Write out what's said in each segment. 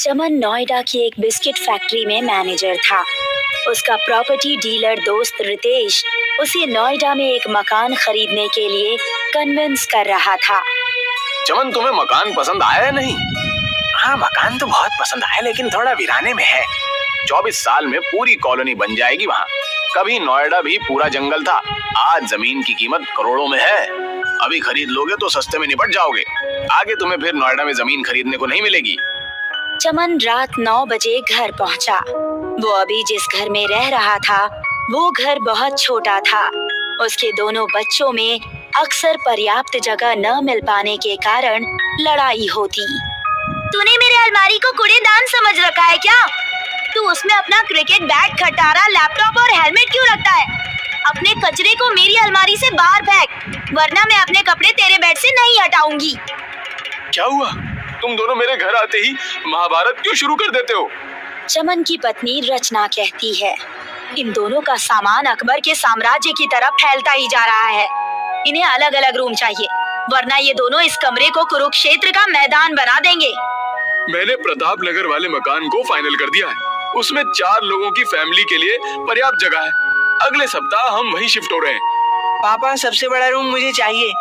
चमन नोएडा की एक biscuit factory में मैनेजर था। उसका प्रॉपर्टी डीलर दोस्त रितेश उसे नोएडा में एक मकान खरीदने के लिए कन्विंस कर रहा था। चमन, तुम्हें मकान पसंद आया या नहीं? हाँ, मकान तो बहुत पसंद आया, लेकिन थोड़ा वीराने में है। 24 साल में पूरी कॉलोनी बन जाएगी वहाँ। कभी नोएडा भी पूरा जंगल था, आज जमीन की कीमत करोड़ों में है। अभी खरीद लोगे तो सस्ते में निपट जाओगे, आगे तुम्हें फिर नोएडा में जमीन खरीदने को नहीं मिलेगी। चमन रात 9 बजे घर पहुंचा। वो अभी जिस घर में रह रहा था वो घर बहुत छोटा था। उसके दोनों बच्चों में अक्सर पर्याप्त जगह न मिल पाने के कारण लड़ाई होती। तूने मेरे अलमारी को कूड़ेदान समझ रखा है क्या? तू उसमें अपना क्रिकेट बैट, खटारा, लैपटॉप और हेलमेट क्यों रखता है? अपने कचरे को मेरी अलमारी से बाहर फेंक, वरना मैं अपने कपड़े तेरे बेड से नहीं हटाऊंगी। क्या हुआ? तुम दोनों मेरे घर आते ही महाभारत क्यों शुरू कर देते हो? चमन की पत्नी रचना कहती है, इन दोनों का सामान अकबर के साम्राज्य की तरफ फैलता ही जा रहा है। इन्हें अलग अलग रूम चाहिए, वरना ये दोनों इस कमरे को कुरुक्षेत्र का मैदान बना देंगे। मैंने प्रताप नगर वाले मकान को फाइनल कर दिया है। उसमें 4 लोगों की फैमिली के लिए पर्याप्त जगह है। अगले सप्ताह हम वहीं शिफ्ट हो रहे हैं। पापा, सबसे बड़ा रूम मुझे चाहिए।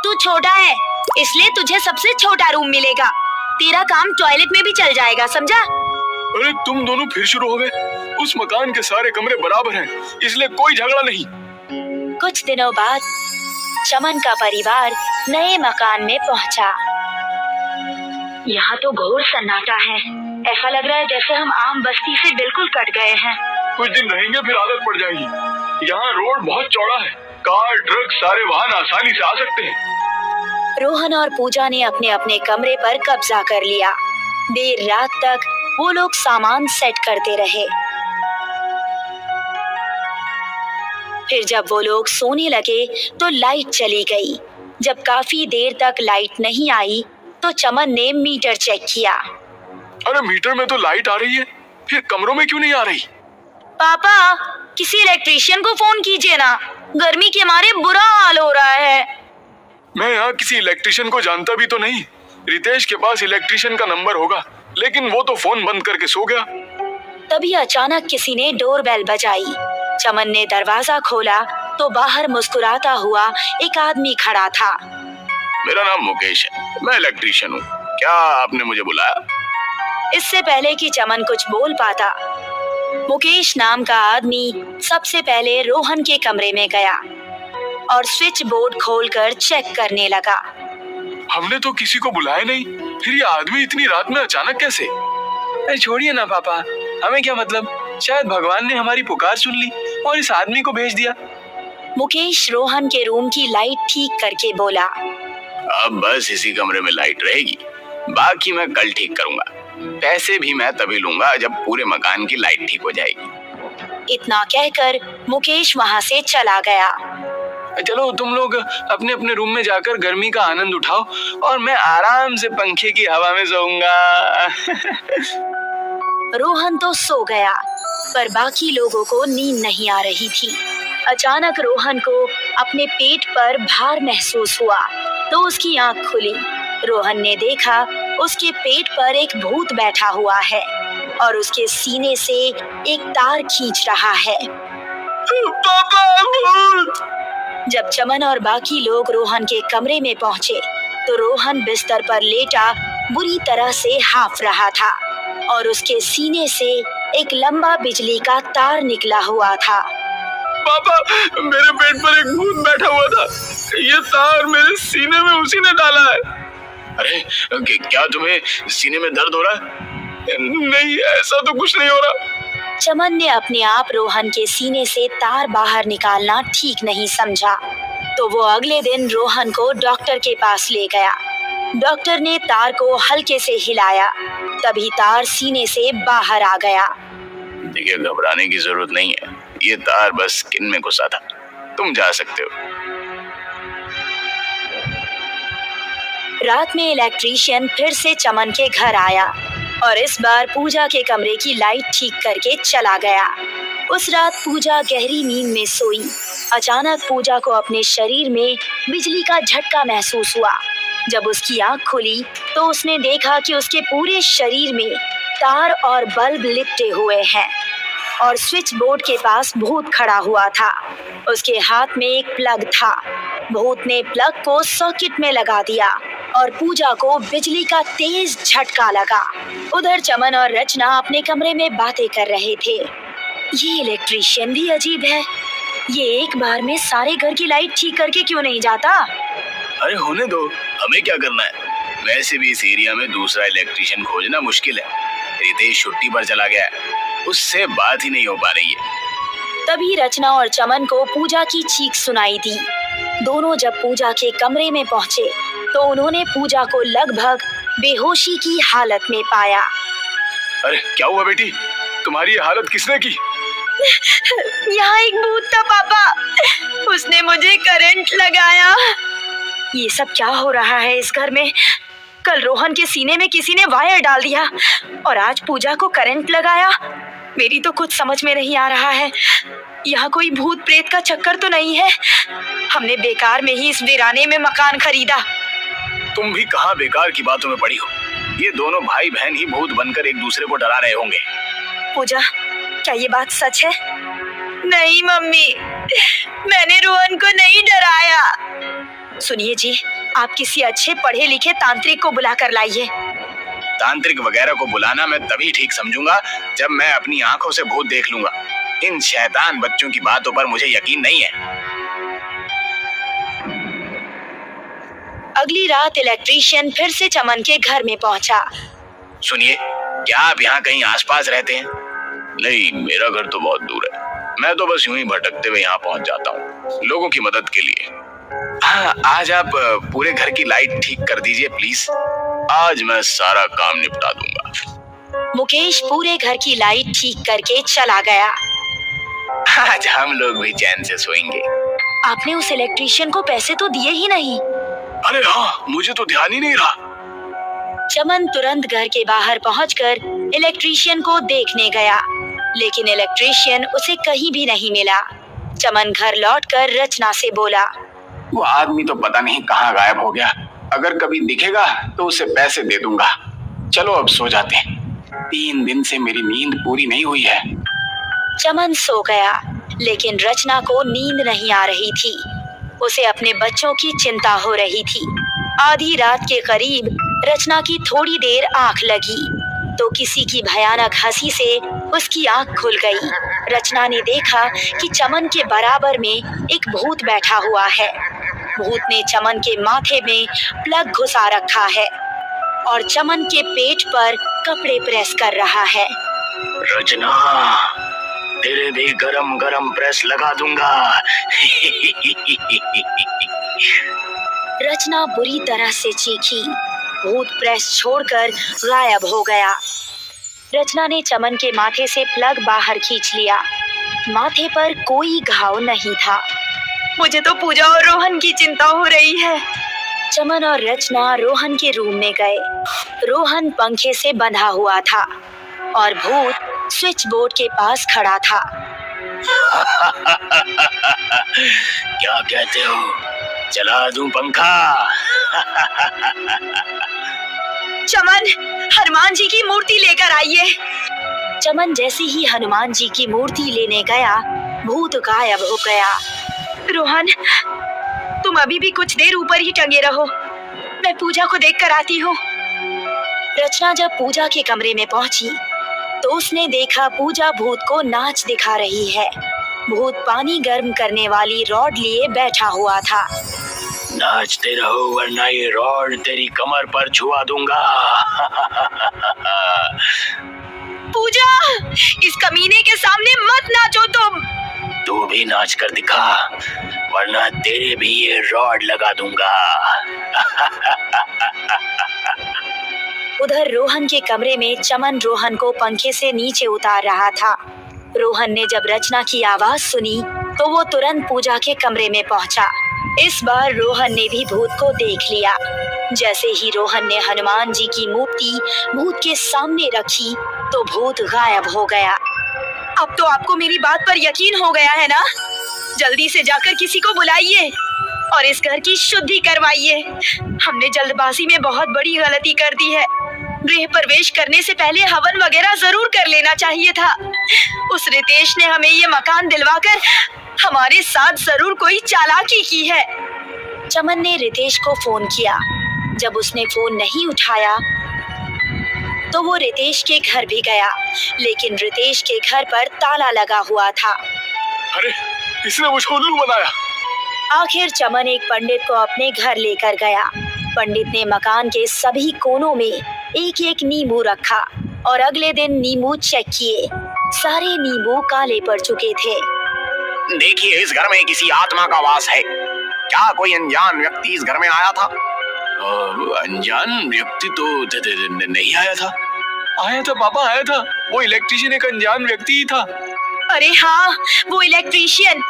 तू छोटा है, इसलिए तुझे सबसे छोटा रूम मिलेगा। तेरा काम टॉयलेट में भी चल जाएगा, समझा? अरे तुम दोनों फिर शुरू हो गए। उस मकान के सारे कमरे बराबर हैं, इसलिए कोई झगड़ा नहीं। कुछ दिनों बाद चमन का परिवार नए मकान में पहुंचा। यहाँ तो घोर सन्नाटा है। ऐसा लग रहा है जैसे हम आम बस्ती से बिल्कुल कट गए हैं। कुछ दिन रहेंगे फिर आदत पड़ जाएगी। यहाँ रोड बहुत चौड़ा है, कार, ट्रक, सारे वाहन आसानी से आ सकते हैं। रोहन और पूजा ने अपने अपने कमरे पर कब्जा कर लिया। देर रात तक वो लोग सामान सेट करते रहे। फिर जब वो लोग सोने लगे तो लाइट चली गई। जब काफी देर तक लाइट नहीं आई तो चमन ने मीटर चेक किया। अरे मीटर में तो लाइट आ रही है, फिर कमरों में क्यों नहीं आ रही? पापा, किसी इलेक्ट्रिशियन को फोन कीजिए ना, गर्मी के मारे बुरा हाल हो रहा है। मैं यहाँ किसी इलेक्ट्रिशियन को जानता भी तो नहीं। रितेश के पास इलेक्ट्रिशियन का नंबर होगा, लेकिन वो तो फोन बंद करके सो गया। तभी अचानक किसी ने डोरबेल बजाई। चमन ने दरवाजा खोला तो बाहर मुस्कुराता हुआ एक आदमी खड़ा था। मेरा नाम मुकेश है, मैं इलेक्ट्रिशियन हूँ। क्या आपने मुझे बुलाया? इससे पहले कि चमन कुछ बोल पाता, मुकेश नाम का आदमी सबसे पहले रोहन के कमरे में गया और स्विच बोर्ड खोलकर चेक करने लगा। हमने तो किसी को बुलाया नहीं, फिर ये आदमी इतनी रात में अचानक कैसे? अरे छोड़िए ना पापा, हमें क्या मतलब, शायद भगवान ने हमारी पुकार सुन ली और इस आदमी को भेज दिया। मुकेश रोहन के रूम की लाइट ठीक करके बोला, अब बस इसी कमरे में लाइट रहेगी, बाकी मैं कल ठीक करूंगा। पैसे भी मैं तभी लूंगा जब पूरे मकान की लाइट ठीक हो जाएगी। इतना कहकर मुकेश वहाँ से चला गया। चलो तुम लोग अपने अपने रूम में जाकर गर्मी का आनंद उठाओ और मैं आराम से पंखे की हवा में सोऊंगा। रोहन तो सो गया, पर बाकी लोगों को नींद नहीं आ रही थी। अचानक रोहन को अपने पेट पर भार महसूस हुआ तो उसकी आंख खुली। रोहन ने देखा उसके पेट पर एक भूत बैठा हुआ है और उसके सीने से एक तार खींच रहा है। पापा, भूत! जब चमन और बाकी लोग रोहन के कमरे में पहुंचे तो रोहन बिस्तर पर लेटा बुरी तरह से हाफ रहा था और उसके सीने से एक लंबा बिजली का तार निकला हुआ था। पापा, मेरे पेट पर एक भूत बैठा हुआ था। ये तार मेरे सीने में उसी ने डाला है। अरे क्या तुम्हें सीने में दर्द हो रहा है? नहीं, ऐसा तो कुछ नहीं हो रहा। चमन ने अपने आप रोहन के सीने से तार बाहर निकालना ठीक नहीं समझा तो वो अगले दिन रोहन को डॉक्टर के पास ले गया। डॉक्टर ने तार को हल्के से हिलाया, तभी तार सीने से बाहर आ गया। देखिए, घबराने की जरूरत नहीं है, ये तार बस स्किन में घुसा था, तुम जा सकते हो। रात में इलेक्ट्रिशियन फिर से चमन के घर आया और इस बार पूजा के कमरे की लाइट ठीक करके चला गया। उस रात पूजा गहरी नींद में सोई। अचानक पूजा को अपने शरीर में बिजली का झटका महसूस हुआ। जब उसकी आंख खुली तो उसने देखा कि उसके पूरे शरीर में तार और बल्ब लिपटे हुए हैं और स्विच बोर्ड के पास भूत खड़ा हुआ था। उसके हाथ में एक प्लग था। भूत ने प्लग को सॉकेट में लगा दिया और पूजा को बिजली का तेज झटका लगा। उधर चमन और रचना अपने कमरे में बातें कर रहे थे। ये इलेक्ट्रीशियन भी अजीब है, ये एक बार में सारे घर की लाइट ठीक करके क्यों नहीं जाता? अरे होने दो, हमें क्या करना है। वैसे भी इस एरिया में दूसरा इलेक्ट्रीशियन खोजना मुश्किल है। रितेश छुट्टी पर चला गया है, उससे बात ही नहीं हो पा रही है। तभी रचना और चमन को पूजा की चीख सुनाई दी। दोनों जब पूजा के कमरे में पहुंचे तो उन्होंने पूजा को लगभग बेहोशी की हालत में पाया। अरे क्या हुआ बेटी, तुम्हारी ये हालत किसने की? यहाँ एक भूत था पापा, उसने मुझे करंट लगाया। ये सब क्या हो रहा है इस घर में? कल रोहन के सीने में किसी ने वायर डाल दिया और आज पूजा को करंट लगाया। मेरी तो कुछ समझ में नहीं आ रहा है। यहाँ कोई भूत प्रेत का चक्कर तो नहीं है? हमने बेकार में ही इस वीराने में मकान खरीदा। तुम भी कहाँ बेकार की बातों में पड़ी हो। ये दोनों भाई बहन ही भूत बनकर एक दूसरे को डरा रहे होंगे। पूजा, क्या ये बात सच है? नहीं मम्मी, मैंने रोहन को नहीं डराया। सुनिए जी, आप किसी अच्छे पढ़े लिखे तांत्रिक को बुला कर लाइए। तांत्रिक वगैरह को बुलाना मैं तभी ठीक समझूंगा जब मैं अपनी आंखों से भूत देख लूंगा। इन शैतान बच्चों की बातों पर मुझे यकीन नहीं है। अगली रात इलेक्ट्रीशियन फिर से चमन के घर में पहुंचा। सुनिए, क्या आप यहाँ कहीं आसपास रहते हैं? नहीं, मेरा घर तो बहुत दूर है। मैं तो बस यूं ही भटकते हुए यहाँ पहुंच जाता हूँ, लोगों की मदद के लिए। हाँ, आज आप पूरे घर की लाइट ठीक कर दीजिए प्लीज। आज मैं सारा काम निपटा दूंगा। मुकेश पूरे घर की लाइट ठीक करके चला गया। आज हम लोग भी चैन से सोएंगे। आपने उस इलेक्ट्रीशियन को पैसे तो दिए ही नहीं। अरे हाँ, मुझे तो ध्यान ही नहीं रहा। चमन तुरंत घर के बाहर पहुंचकर इलेक्ट्रीशियन को देखने गया, लेकिन इलेक्ट्रीशियन उसे कहीं भी नहीं मिला। चमन घर लौटकर रचना से बोला, वो आदमी तो पता नहीं कहाँ गायब हो गया। अगर कभी दिखेगा तो उसे पैसे दे दूंगा। चलो अब सो जाते हैं, 3 दिन से मेरी नींद पूरी नहीं हुई है। चमन सो गया, लेकिन रचना को नींद नहीं आ रही थी। उसे अपने बच्चों की चिंता हो रही थी। आधी रात के करीब रचना की थोड़ी देर आंख लगी तो किसी की भयानक हंसी से उसकी आंख खुल गई। रचना ने देखा कि चमन के बराबर में एक भूत बैठा हुआ है। भूत ने चमन के माथे में प्लग घुसा रखा है और चमन के पेट पर कपड़े प्रेस कर रहा है। रचना, तेरे भी गरम गरम प्रेस लगा दूंगा। रचना बुरी तरह से चीखी। भूत प्रेस छोड़कर गायब हो गया। रचना ने चमन के माथे से प्लग बाहर खींच लिया। माथे पर कोई घाव नहीं था। मुझे तो पूजा और रोहन की चिंता हो रही है। चमन और रचना रोहन के रूम में गए। रोहन पंखे से बंधा हुआ था और भूत स्विच बोर्ड के पास खड़ा था। क्या कहते हो, चला दूं पंखा? चमन, हनुमान जी की मूर्ति लेकर आइए। चमन जैसे ही हनुमान जी की मूर्ति लेने गया, भूत गायब हो गया। रोहन, तुम अभी भी कुछ देर ऊपर ही टंगे रहो, मैं पूजा को देख कर आती हूँ। रचना जब पूजा के कमरे में पहुंची तो उसने देखा पूजा भूत को नाच दिखा रही है। भूत पानी गर्म करने वाली रॉड लिए बैठा हुआ था। नाचते रहो वरना ये रॉड तेरी कमर पर छुआ दूंगा। पूजा, इस कमीने के सामने मत नाचो तुम। तू भी नाच कर दिखा वरना तेरे भी ये रॉड लगा दूंगा। उधर रोहन के कमरे में चमन रोहन को पंखे से नीचे उतार रहा था। रोहन ने जब रचना की आवाज सुनी तो वो तुरंत पूजा के कमरे में पहुंचा। इस बार रोहन ने भी भूत को देख लिया। जैसे ही रोहन ने हनुमान जी की मूर्ति भूत के सामने रखी तो भूत गायब हो गया। अब तो आपको मेरी बात पर यकीन हो गया है ना? जल्दी से जाकर किसी को बुलाइए और इस घर की शुद्धि करवाइए। हमने जल्दबाजी में बहुत बड़ी गलती कर दी है। गृह प्रवेश करने से पहले हवन वगैरह जरूर कर लेना चाहिए था। उस रितेश ने हमें ये मकान दिलवाकर हमारे साथ जरूर कोई चालाकी की है। चमन ने रितेश को फोन किया। जब उसने फोन नहीं उठाया तो वो रितेश के घर भी गया, लेकिन रितेश के घर पर ताला लगा हुआ था। अरे इसने मुझे उल्लू बनाया। आखिर चमन एक पंडित को अपने घर लेकर गया। पंडित ने मकान के सभी कोनों में एक एक नींबू रखा और अगले दिन नींबू चेक किए। सारे नींबू काले पड़ चुके थे। देखिए, इस घर में किसी आत्मा का वास है। क्या कोई अनजान व्यक्ति इस घर में आया था? अनजान व्यक्ति तो नहीं आया था। आया था पापा, आया था। वो इलेक्ट्रिशियन एक अनजान व्यक्ति ही था। अरे हाँ, वो इलेक्ट्रीशियन।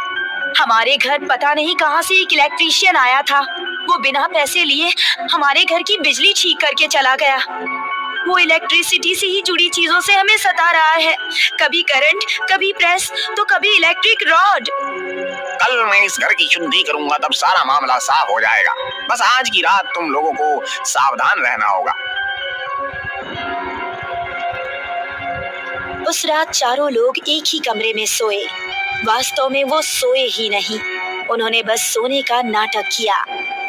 हमारे घर पता नहीं कहाँ से एक इलेक्ट्रीशियन आया था। वो बिना पैसे लिए हमारे घर की बिजली ठीक करके चला गया। वो इलेक्ट्रिसिटी से ही जुड़ी चीजों से हमें सता रहा है। कभी करंट, कभी प्रेस, तो कभी इलेक्ट्रिक रॉड। कल मैं इस घर की शुद्धि करूंगा, तब सारा मामला साफ हो जाएगा। बस आज की रात तुम लोगों को सावधान रहना होगा। उस रात चारों लोग एक ही कमरे में सोए। वास्तव में वो सोए ही नहीं, उन्होंने बस सोने का नाटक किया।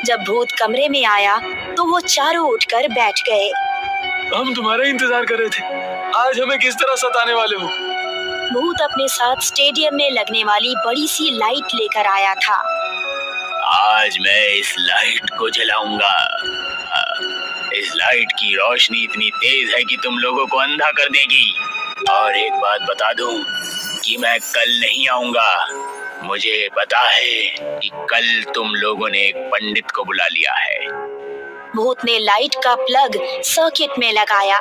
जब भूत कमरे में आया तो वो चारों उठकर बैठ गए। हम तुम्हारा इंतजार कर रहे थे। आज हमें किस तरह सताने वाले हो? भूत अपने साथ स्टेडियम में लगने वाली बड़ी सी लाइट लेकर आया था। आज मैं इस लाइट को जलाऊंगा। इस लाइट की रोशनी इतनी तेज है कि तुम लोगों को अंधा कर देगी। और एक बात बता दूं कि मैं कल नहीं आऊंगा। मुझे पता है कि कल तुम लोगों ने एक पंडित को बुला लिया है। भूत ने लाइट का प्लग सर्किट में लगाया,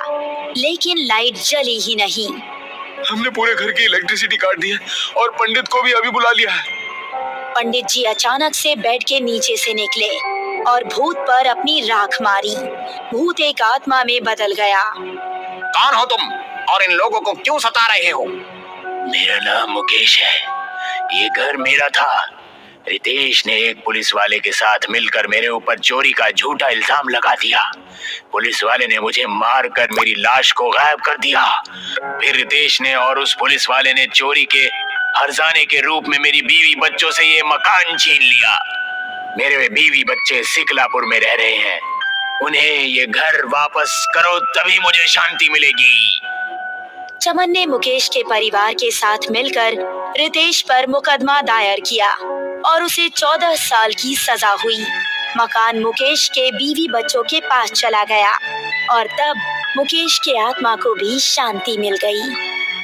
लेकिन लाइट जली ही नहीं। हमने पूरे घर की इलेक्ट्रिसिटी काट दी है और पंडित को भी अभी बुला लिया है। पंडित जी अचानक से बेड के नीचे से निकले और भूत पर अपनी राख मारी। भूत एक आत्मा में बदल गया। कौन हो तुम और इन लोगों को क्यों सता रहे हो? मेरा नाम मुकेश है। ये घर मेरा था। रितेश ने एक पुलिस वाले के साथ मिलकर मेरे ऊपर चोरी का झूठा इल्जाम लगा दिया। पुलिस वाले ने मुझे मारकर मेरी लाश को गायब कर दिया। फिर रितेश ने और उस पुलिस वाले ने चोरी के हर्जाने के रूप में मेरी बीवी बच्चों से ये मकान छीन लिया। मेरे बीवी बच्चे सिकलापुर में रह रहे हैं। उन्हें ये घर वापस करो, तभी मुझे शांति मिलेगी। चमन ने मुकेश के परिवार के साथ मिलकर रितेश पर मुकदमा दायर किया और उसे 14 साल की सजा हुई। मकान मुकेश के बीवी बच्चों के पास चला गया और तब मुकेश के आत्मा को भी शांति मिल गई।